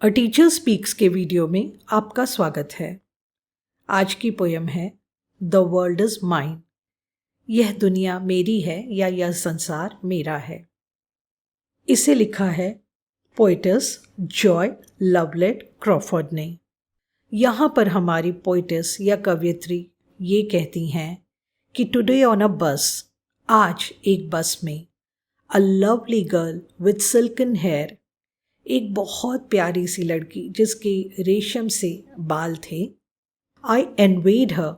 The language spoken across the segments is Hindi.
अ टीचर स्पीक्स के वीडियो में आपका स्वागत है। आज की पोयम है द वर्ल्ड इज माइन। यह दुनिया मेरी है या यह संसार मेरा है। इसे लिखा है पोएटस जॉय लवलेट क्रॉफर्ड ने। यहाँ पर हमारी पोएटस या कवयित्री ये कहती हैं कि टुडे ऑन अ बस, आज एक बस में, a lovely girl with silken hair, एक बहुत प्यारी सी लड़की जिसके रेशम से बाल थे, आई एनवेड हर।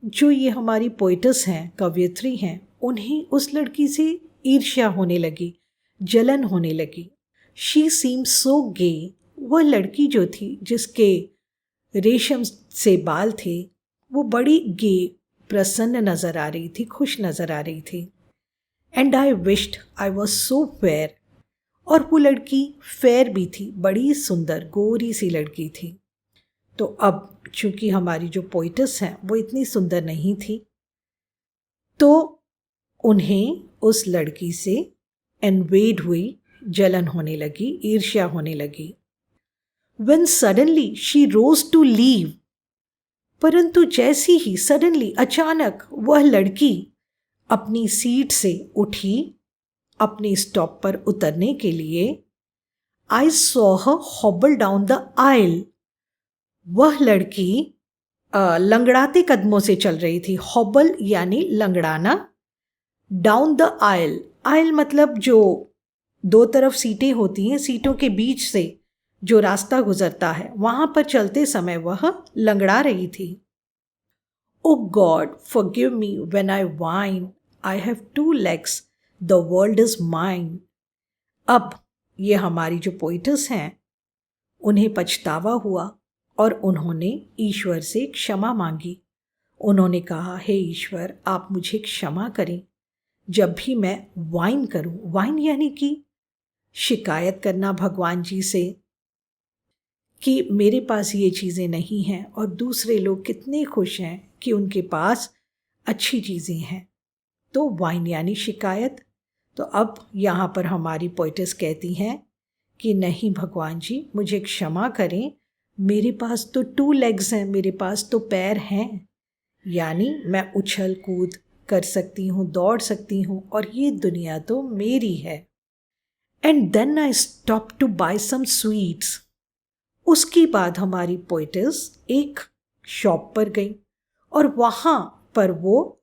जो ये हमारी पोइटस हैं, कवयित्री हैं, उन्हें उस लड़की से ईर्ष्या होने लगी, जलन होने लगी। शी सीम सो गे। वह लड़की जो थी जिसके रेशम से बाल थे, वो बड़ी गे, प्रसन्न नजर आ रही थी, खुश नजर आ रही थी। And I wished I was so fair. और वो लड़की फेयर भी थी, बड़ी सुंदर गोरी सी लड़की थी। तो अब चूंकि हमारी जो पोइटस हैं वो इतनी सुंदर नहीं थी, तो उन्हें उस लड़की से एनवेड हुई, जलन होने लगी, ईर्ष्या होने लगी। When suddenly she rose to leave, परंतु जैसी ही सडनली, अचानक, वह लड़की अपनी सीट से उठी अपने स्टॉप पर उतरने के लिए, I saw her hobble down the aisle. वह लड़की लंगड़ाते कदमों से चल रही थी। हॉबल यानी लंगड़ाना, डाउन द आइल, आइल मतलब जो दो तरफ सीटें होती हैं, सीटों के बीच से जो रास्ता गुजरता है, वहां पर चलते समय वह लंगड़ा रही थी। Oh God forgive me when I whine, I have 2 legs, the world is mine. अब ये हमारी जो पोइटस हैं, उन्हें पछतावा हुआ और उन्होंने ईश्वर से क्षमा मांगी। उन्होंने कहा, हे ईश्वर, आप मुझे क्षमा करें जब भी मैं वाइन करूं। वाइन यानी कि शिकायत करना भगवान जी से कि मेरे पास ये चीज़ें नहीं हैं और दूसरे लोग कितने खुश हैं कि उनके पास अच्छी चीज़ें हैं। तो वाइन यानी शिकायत। तो अब यहाँ पर हमारी पोइटस कहती हैं कि नहीं भगवान जी, मुझे क्षमा करें, मेरे पास तो 2 legs हैं, मेरे पास तो पैर हैं, यानी मैं उछल कूद कर सकती हूँ, दौड़ सकती हूँ, और ये दुनिया तो मेरी है। And then I stop to buy some sweets. उसके बाद हमारी पोइटस एक शॉप पर गई और वहाँ पर वो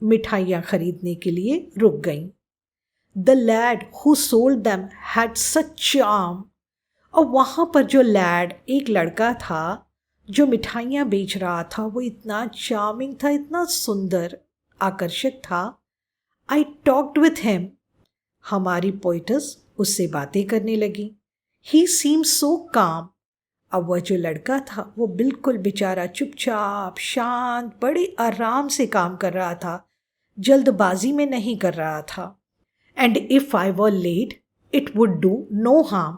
मिठाइयाँ खरीदने के लिए रुक गई। The lad who sold them had such charm. और वहाँ पर जो लैड, एक लड़का था जो मिठाइयाँ बेच रहा था, वो इतना चार्मिंग था, इतना सुंदर, आकर्षक था। I talked with him. हमारी पोइटस उससे बातें करने लगी। ही सीम सो काम। अब वह जो लड़का था वो बिल्कुल बेचारा चुपचाप, शांत, बड़े आराम से काम कर रहा था, जल्दबाजी में नहीं कर रहा था। And if I were late it would do no harm.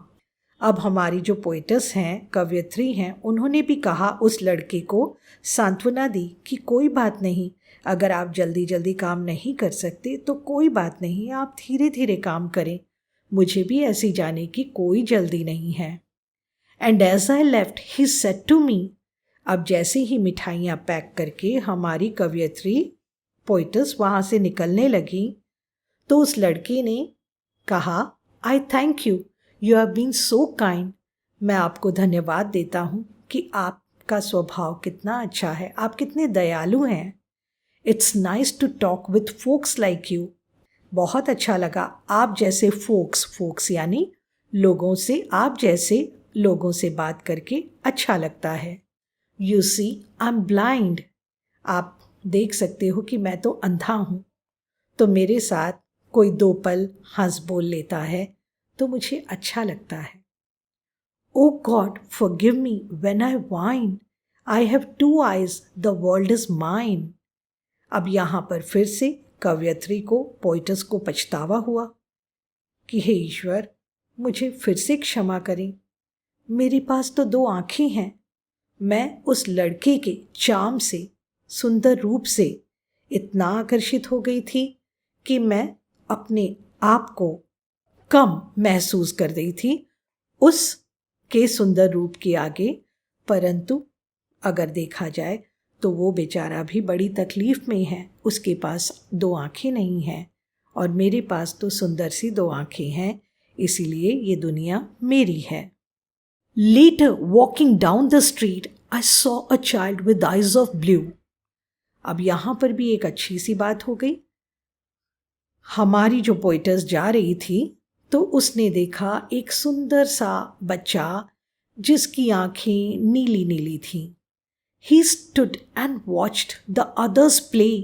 अब हमारी जो पोइटस हैं, कवयित्री हैं, उन्होंने भी कहा, उस लड़के को सांत्वना दी कि कोई बात नहीं, अगर आप जल्दी जल्दी काम नहीं कर सकते तो कोई बात नहीं, आप धीरे धीरे काम करें, मुझे भी ऐसी जाने की कोई जल्दी नहीं है। And as I left he said to me. अब जैसे ही मिठाइयाँ पैक करके हमारी कवयित्री पोइटस वहाँ से निकलने लगी, तो उस लड़के ने कहा, I thank you, you have been so kind. मैं आपको धन्यवाद देता हूँ कि आपका स्वभाव कितना अच्छा है, आप कितने दयालु हैं। It's nice to talk with folks like you. बहुत अच्छा लगा आप जैसे फोक्स यानी लोगों से, आप जैसे लोगों से बात करके अच्छा लगता है। You see I am blind. आप देख सकते हो कि मैं तो अंधा हूँ, तो मेरे साथ कोई 2 पल हंस बोल लेता है तो मुझे अच्छा लगता है। Oh God forgive me when I whine, I have 2 eyes, the world is mine. अब यहाँ पर फिर से कवयित्री को, पोइटस को पछतावा हुआ कि हे ईश्वर, मुझे फिर से क्षमा करें, मेरे पास तो 2 आँखें हैं। मैं उस लड़के के चार्म से, सुंदर रूप से इतना आकर्षित हो गई थी कि मैं अपने आप को कम महसूस कर रही थी उस के सुंदर रूप के आगे। परंतु अगर देखा जाए तो वो बेचारा भी बड़ी तकलीफ में है। उसके पास 2 आंखें नहीं हैं और मेरे पास तो सुंदर सी 2 आंखें हैं, इसीलिए ये दुनिया मेरी है। Later, walking down the street, I saw a child with eyes of blue. अब यहां पर भी एक अच्छी सी बात हो गई। हमारी जो पोइटस जा रही थी तो उसने देखा एक सुंदर सा बच्चा जिसकी आंखें नीली नीली थीं। He stood and watched the others play.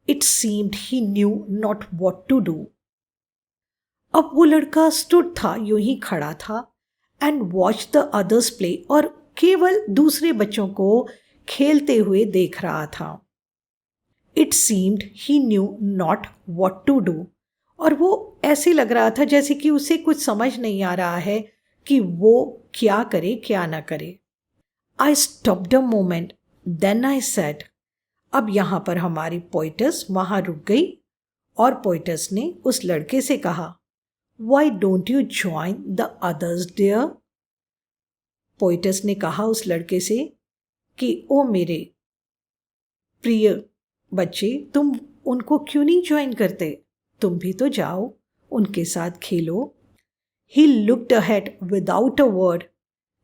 It seemed he knew not what to do. अब वो लड़का स्टूड था, यूं ही खड़ा था, and watch the others play, और केवल दूसरे बच्चों को खेलते हुए देख रहा था। It seemed he knew not what to do, और वो ऐसे लग रहा था जैसे कि उसे कुछ समझ नहीं आ रहा है कि वो क्या करे क्या ना करे। I stopped a moment, then I said. अब यहाँ पर हमारी पोइटस वहाँ रुक गई और पोइटस ने उस लड़के से कहा, Why don't you join the others, dear? Poet's ने कहा उस लड़के से कि ओ मेरे प्रिय बच्चे, तुम उनको क्यों नहीं ज्वाइन करते? तुम भी तो जाओ, उनके साथ खेलो। He looked ahead without a word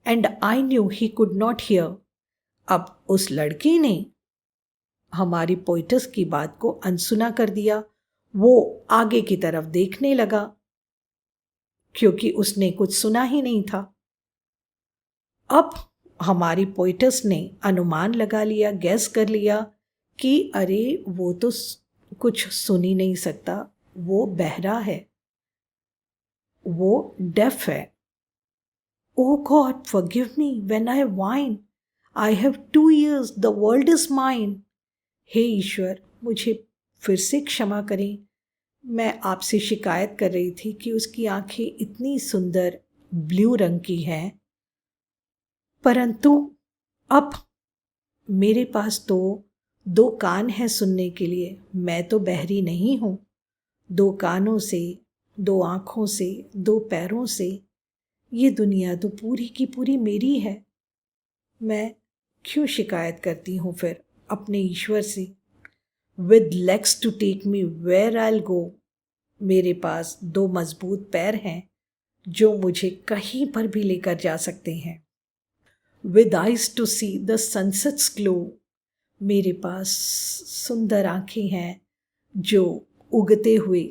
and I knew he could not hear. अब उस लड़के ने हमारी पोइटस की बात को अनसुना कर दिया। वो आगे की तरफ देखने लगा क्योंकि उसने कुछ सुना ही नहीं था। अब हमारी पोइटस ने अनुमान लगा लिया, गैस कर लिया कि अरे वो तो कुछ सुन ही नहीं सकता, वो बहरा है, वो डेफ है। Oh God forgive me when I whine, I have 2 ears, the world is mine. हे ईश्वर, मुझे फिर से क्षमा करें, मैं आपसे शिकायत कर रही थी कि उसकी आंखें इतनी सुंदर ब्लू रंग की हैं, परंतु अब मेरे पास तो 2 कान हैं सुनने के लिए, मैं तो बहरी नहीं हूँ। 2 कानों से, 2 आँखों से, 2 पैरों से ये दुनिया तो पूरी की पूरी मेरी है। मैं क्यों शिकायत करती हूँ फिर अपने ईश्वर से? With legs to take me where I'll go. मेरे पास 2 मजबूत पैर हैं जो मुझे कहीं पर भी लेकर जा सकते हैं। With eyes to see the sunset's glow. मेरे पास सुंदर आंखें हैं जो उगते हुए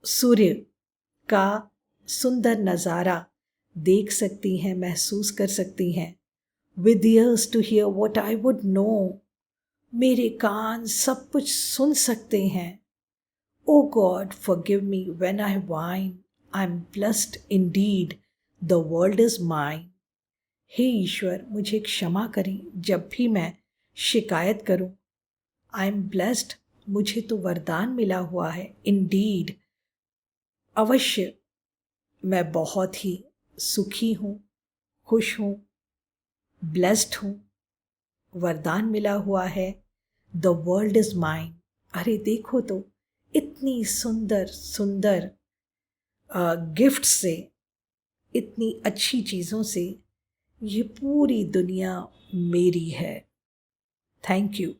सूर्य का सुंदर नज़ारा देख सकती हैं, महसूस कर सकती हैं। With ears to hear what I would know. मेरे कान सब कुछ सुन सकते हैं। Oh God, forgive me when I whine. I'm blessed indeed. The world is mine. हे ईश्वर, मुझे क्षमा करें जब भी मैं शिकायत करूं। I'm blessed. मुझे तो वरदान मिला हुआ है। Indeed. अवश्य मैं बहुत ही सुखी हूँ, खुश हूँ, blessed हूँ, वरदान मिला हुआ है। The world is mine. अरे देखो तो, इतनी सुंदर सुंदर गिफ्ट से, इतनी अच्छी चीज़ों से ये पूरी दुनिया मेरी है। Thank you.